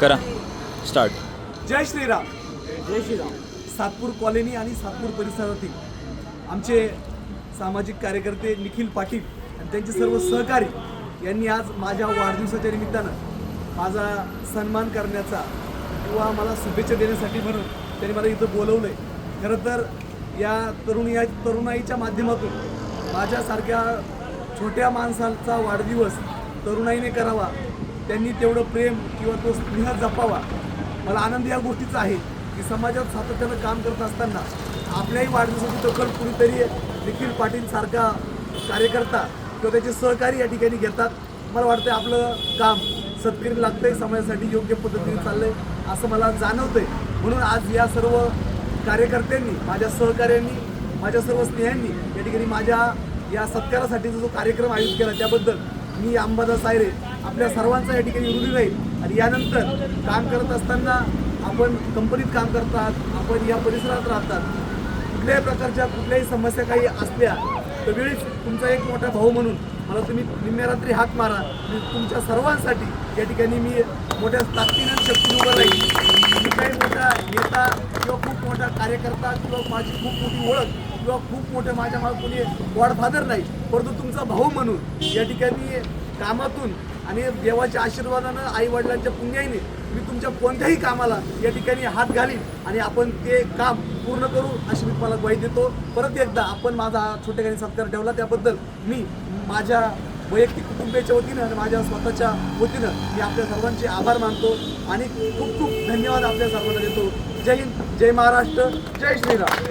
करा स्टार्ट. जय श्रीराम. जय श्रीराम. सातपूर कॉलनी आणि सातपूर परिसरातील आमचे सामाजिक कार्यकर्ते निखिल पाटील आणि त्यांचे सर्व सहकारी यांनी आज माझ्या वाढदिवसाच्या निमित्तानं माझा सन्मान करण्याचा किंवा मला शुभेच्छा देण्यासाठी म्हणून त्यांनी मला इथं बोलवलं आहे. खरं तर या तरुणाईच्या माध्यमातून माझ्यासारख्या छोट्या माणसाचा वाढदिवस तरुणाईने करावा, त्यांनी तेवढं प्रेम किंवा तो स्नेह जपावा. मला आनंद या गोष्टीचा आहे की समाजात सातत्यानं काम करत असताना आपल्याही वाढदिवसाची दखल कुणीतरी निखिल पाटील सारखा कार्यकर्ता किंवा त्याचे सहकारी या ठिकाणी घेतात. मला वाटतं आपलं काम सत्कारी लागतंय, समाजासाठी योग्य पद्धतीने चाललंय असं मला जाणवतंय. म्हणून आज या सर्व कार्यकर्त्यांनी, माझ्या सहकाऱ्यांनी, माझ्या सर्व स्नेहांनी या ठिकाणी माझ्या या सत्कारासाठीचा जो कार्यक्रम आयोजित केला त्याबद्दल मी अंबादास आयरे आपल्या सर्वांचा या ठिकाणी ऋणी राहील. आणि यानंतर काम करत असताना आपण कंपनीत काम करतात, आपण या परिसरात राहतात, कुठल्याही प्रकारच्या कुठल्याही समस्या काही असल्या तर वेळीच तुमचा एक मोठा भाऊ म्हणून मला तुम्ही निम्म्या रात्री हाक मारा. मी तुमच्या सर्वांसाठी या ठिकाणी मी मोठ्या ताकदीने आणि शक्तीने उभं राहील. मी काही मोठा नेता किंवा खूप मोठा कार्यकर्ता किंवा माझी खूप मोठी ओळख किंवा खूप मोठे माझ्या मागे कोणी गॉडफादर नाही, परंतु तुमचा भाऊ म्हणून या ठिकाणी कामातून आणि देवाच्या आशीर्वादानं, आईवडिलांच्या पुण्याईने मी तुमच्या कोणत्याही कामाला या ठिकाणी हात घालीन आणि आपण ते काम पूर्ण करू अशी मी तुम्हाला ग्वाही देतो. परत एकदा आपण माझा छोटेखानी सत्कार ठेवला त्याबद्दल मी माझ्या वैयक्तिक कुटुंबियाच्या वतीनं आणि माझ्या स्वतःच्या वतीनं मी आपल्या सर्वांचे आभार मानतो आणि खूप खूप धन्यवाद आपल्या सर्वांना देतो. जय हिंद, जय महाराष्ट्र, जय श्रीराम.